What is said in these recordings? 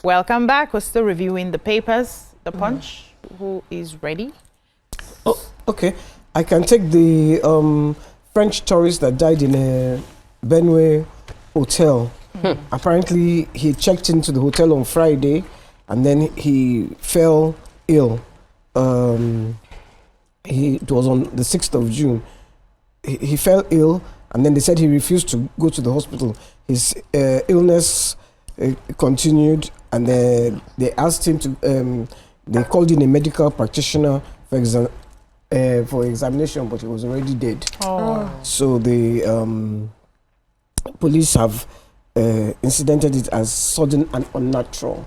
Welcome back. We're still reviewing the papers. The Punch, who is ready? Oh, okay. I can take the French tourist that died in a Benue hotel. Apparently, he checked into the hotel on Friday, and then he fell ill. It was on the 6th of June. He fell ill, and then they said he refused to go to the hospital. His illness continued, and they asked him to. They called in a medical practitioner for examination, but he was already dead. So the police have incidented it as sudden and unnatural.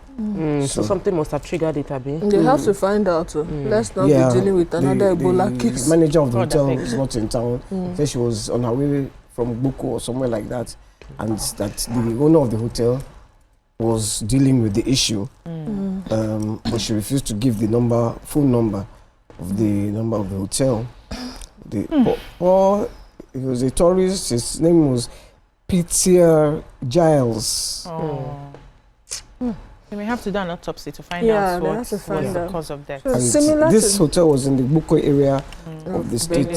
So something must have triggered it, Abi. They have to find out. Let's not be dealing with another Ebola case. The manager of the hotel is not in town. Said she was on her way from Gboko or somewhere like that, and that the owner of the hotel was dealing with the issue, but she refused to give the full number of the hotel. Or he was a tourist. His name was Pietier Gilles. We have to do an autopsy to find out what was the cause of death. So this hotel was in the Gboko area of the state.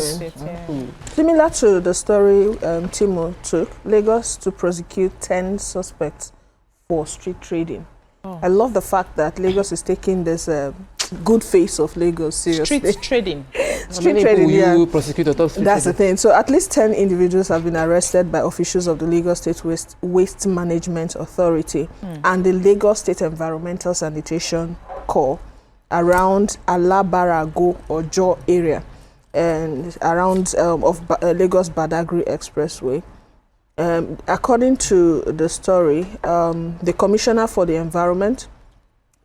Similar to the story Timo took, Lagos to prosecute 10 suspects for street trading. I love the fact that Lagos is taking this good face of Lagos seriously. Street trading. Street trading, you prosecute That's the thing. So at least 10 individuals have been arrested by officials of the Lagos State Waste Management Authority and the Lagos State Environmental Sanitation Corps around Alabarago or Jaw area and around Lagos Badagry Expressway. According to the story, the Commissioner for the Environment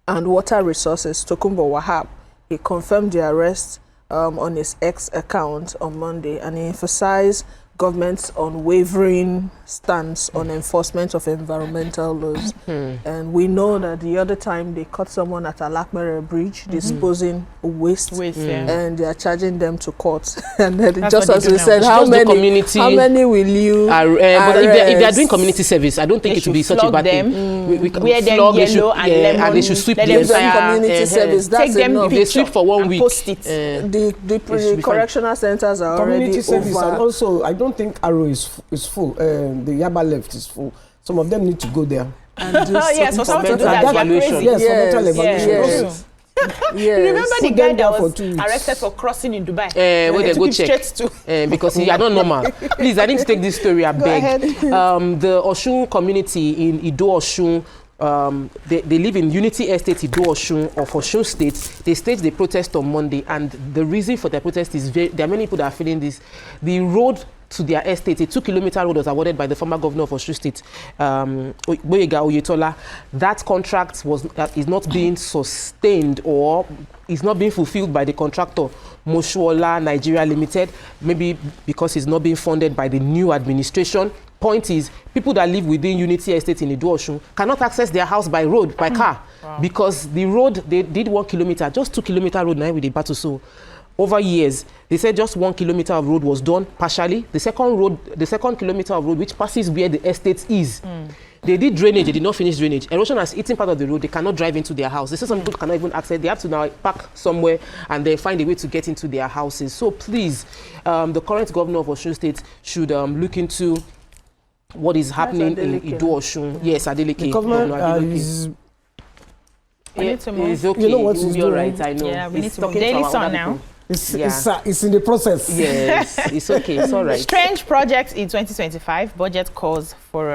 and Water Resources, Tokumbo Wahab, he confirmed the arrest on his X account on Monday, and he emphasized government's unwavering stance on enforcement of environmental laws. And we know that the other time they caught someone at Alakmere Bridge disposing waste, and they are charging them to court. And then just as we said, how many will you but if they are doing community service, I don't think it will be such a bad thing. We wear them yellow and lemon, and they should sweep the entire community service. That's take them enough. If they sweep for 1 week, post it. The correctional centers are Community already service, over. and also I don't think Arrow is full. The Yaba left is full. Some of them need to go there. And do Yes, for someone to do that, evaluation. Yes, for mental evaluation. Yes. You remember the guy that was 2 weeks. arrested for crossing in Dubai? where they go check. To Because he are not normal. Please, I need to take this story, I beg. The Osun community in Ido Osun, they live in Unity Estate, Ido Osun of Osun State. They staged the protest on Monday, and the reason for their protest is there are many people that are feeling this. The road to their estate, a 2-kilometer road, was awarded by the former governor of Osun State, Boyega Oyetola. That contract is not being sustained or is not being fulfilled by the contractor, Moshuola Nigeria Limited, maybe because it's not being funded by the new administration. Point is, people that live within Unity Estate in Ido Osun cannot access their house by road, by car, because the road, they did 1 kilometer, just 2-kilometer road now with the battle. So over years, they said just 1 kilometer of road was done partially. The second kilometer of road, which passes where the estate is, they did drainage. They did not finish drainage. Erosion has eaten part of the road. They cannot drive into their house. They say some people cannot even access. They have to now park somewhere and they find a way to get into their houses. So please, the current governor of Osun State should look into what is happening in Ido Osun. Yes, Adeleke. The governor is okay. You know what he's doing? Right, I know. Yeah, we need to move. Daily Sun now. It's in the process. Yes, it's okay. It's all right. Strange projects in 2025. Budget calls for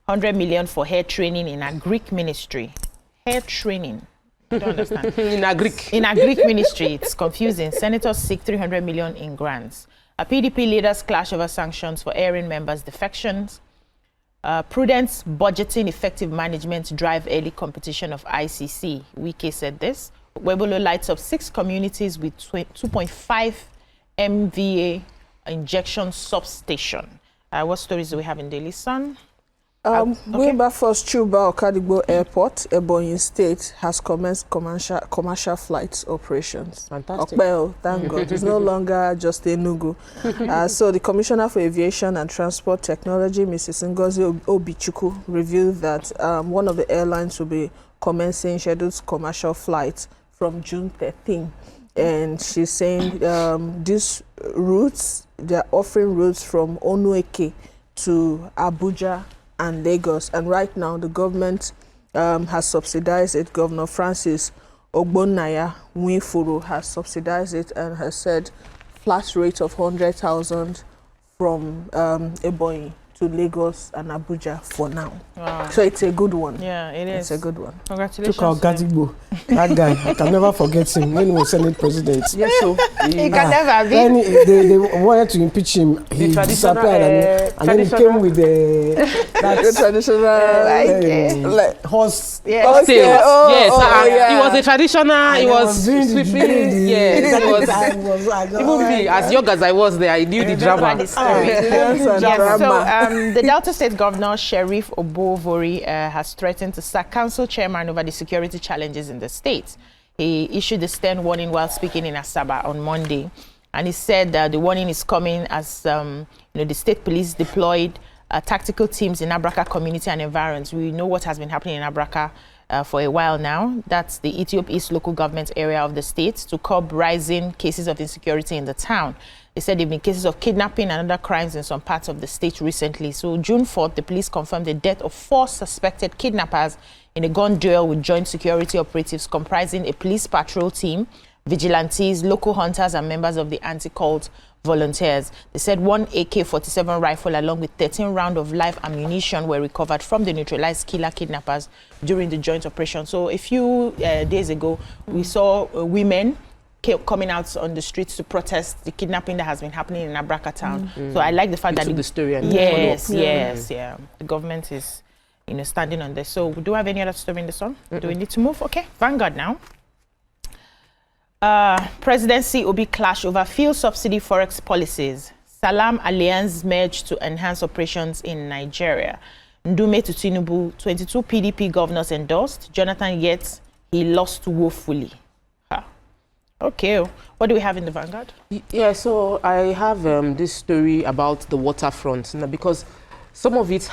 100 million for hair training in a Greek ministry. Hair training. I don't understand. In a Greek ministry, it's confusing. Senators seek 300 million in grants. PDP leaders clash over sanctions for airing members' defections. Prudence, budgeting, effective management drive early competition of ICC. Wike said this. Webolo lights up 6 communities with 2.5 MVA injection substation. What stories do we have in Daily Sun? Going back first, Chuba Okadigbo Airport, Ebonyi State, has commenced commercial flights operations. Fantastic. Well, thank God. It's no longer just a Nugu. So the Commissioner for Aviation and Transport Technology, Mrs. Ngozi Obichukwu, revealed that one of the airlines will be commencing scheduled commercial flights from June 13. And she's saying these routes, they're offering routes from Onueke to Abuja and Lagos, and right now the government has subsidized it. Governor Francis Ogbonnaya Nwifuru has subsidized it and has said flat rate of 100,000 from Ebonyi to Lagos and Abuja for now. Wow. So it's a good one. Yeah, it is. It's a good one. Congratulations. Took our Gatigbo. That guy, I can never forget him when he was Senate president. Yes, so He can never be. When they wanted to impeach him, he disappeared and then he came with The traditional horse. Yeah. Okay. Yes, it was a traditional. It was sweeping. Yes, it was. Even me, as young as I was there, I knew the drama. The story. Yes, so the Delta State Governor Sheriff Obovori has threatened to sack council chairman over the security challenges in the state. He issued a stern warning while speaking in Asaba on Monday, and he said that the warning is coming as the state police deployed tactical teams in Abraka community and environs. We know what has been happening in Abraka for a while now. That's the Ethiop East local government area of the state, to curb rising cases of insecurity in the town. They said there have been cases of kidnapping and other crimes in some parts of the state recently. So June 4th, the police confirmed the death of 4 suspected kidnappers in a gun duel with joint security operatives comprising a police patrol team, vigilantes, local hunters, and members of the anti-cult volunteers. They said 1 AK-47 rifle along with 13 rounds of live ammunition were recovered from the neutralized killer kidnappers during the joint operation. So a few days ago, we saw women coming out on the streets to protest the kidnapping that has been happening in Abraka town. So I like the fact that the story and the government is standing on this. So do we have any other story in the song? Do we need to move? Okay, Vanguard now. Presidency Obi clash over fuel subsidy forex policies. Salam Alliance merged to enhance operations in Nigeria. Ndume to Tinubu, 22 PDP governors endorsed. Jonathan yet he lost woefully. Okay, what do we have in the Vanguard? Yeah, so I have this story about the waterfront now, because some of it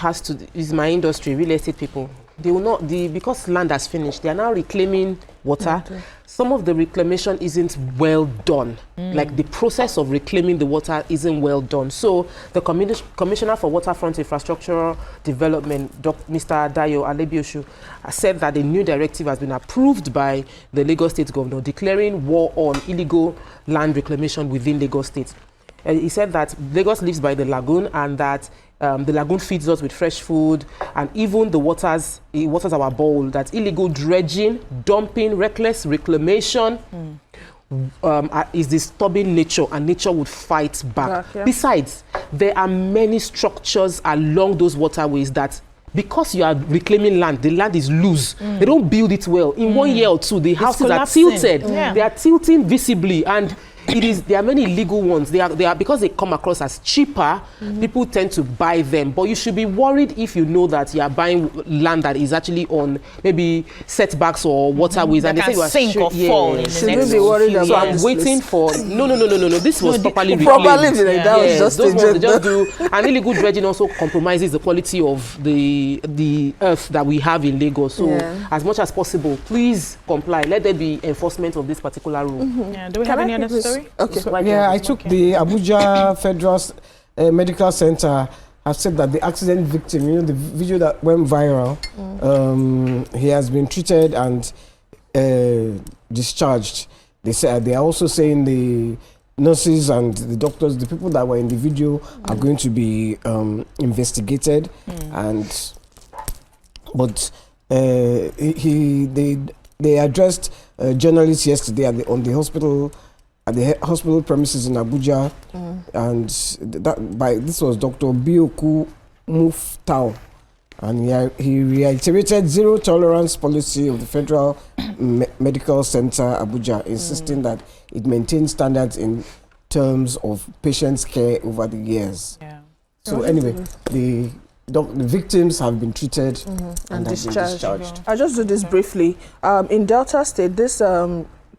is my industry, real estate people. They will not, because land has finished, they are now reclaiming water. Some of the reclamation isn't well done. Like the process of reclaiming the water isn't well done. So the Commissioner for Waterfront Infrastructure Development, Mr. Dayo Alebioshu, said that a new directive has been approved by the Lagos State Governor declaring war on illegal land reclamation within Lagos State. He said that Lagos lives by the lagoon, and that the lagoon feeds us with fresh food, and even it waters our bowl. That illegal dredging, dumping, reckless reclamation is disturbing nature, and nature would fight back. Besides, there are many structures along those waterways that, because you are reclaiming land, the land is loose. They don't build it well. In 1 year or two, the houses are tilted. They are tilting visibly, and there are many illegal ones. They are because they come across as cheaper. People tend to buy them, but you should be worried if you know that you are buying land that is actually on maybe setbacks or waterways, and they say you are sink or fall. In the next be worried about so I'm waiting for no. This was properly reclaimed. That was just those ones they just do. And illegal dredging also compromises the quality of the earth that we have in Lagos. So as much as possible, please comply. Let there be enforcement of this particular rule. Do we have any other story? Okay. I took the Abuja Federal Medical Center. Have said that the accident victim, the video that went viral, he has been treated and discharged. They are also saying the nurses and the doctors, the people that were in the video, are going to be investigated. But they addressed journalists yesterday at the hospital premises in Abuja, and this was Dr. Bioku Muftau, and he reiterated zero tolerance policy of the Federal Medical Center Abuja, insisting that it maintains standards in terms of patients' care over the years. So anyway, the victims have been treated and have been discharged. I'll just do this briefly. In Delta State, this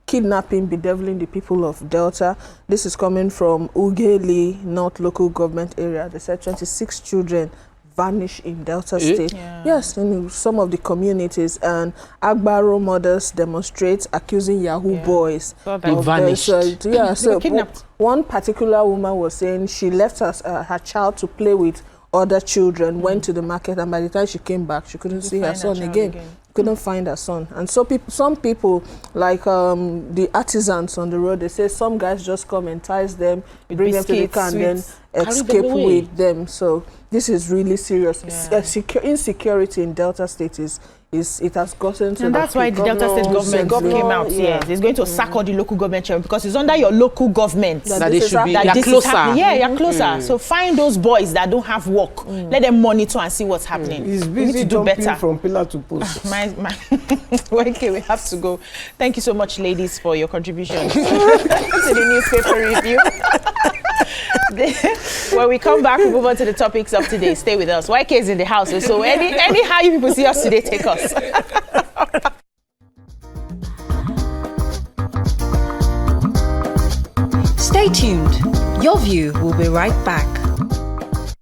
kidnapping, bedeviling the people of Delta. This is coming from Ughelli North Local Government Area. They said 26 children vanished in Delta State. Yes, in some of the communities. And Agbaro mothers demonstrate accusing Yahoo boys. They vanished. So one particular woman was saying she left her child to play with other children, went to the market, and by the time she came back, she couldn't see her son again. Couldn't find her son. And so some people, like the artisans on the road, they say some guys just come, entice them, bring them to the car, and then escape with them. So this is really serious. Insecurity in Delta State it has gotten to. And that's why the Delta State government came out. Yes, it's going to sack all the local government chairmen because it's under your local government that they should be. You're closer. You're closer. So find those boys that don't have work. Let them monitor and see what's happening. He's busy to do better from pillar to post. Okay, we have to go. Thank you so much, ladies, for your contribution to the newspaper review. When we come back, we move on to the topics of today. Stay with us. YK is in the house, so anyhow you people see us today, take us. Stay tuned. Your View will be right back.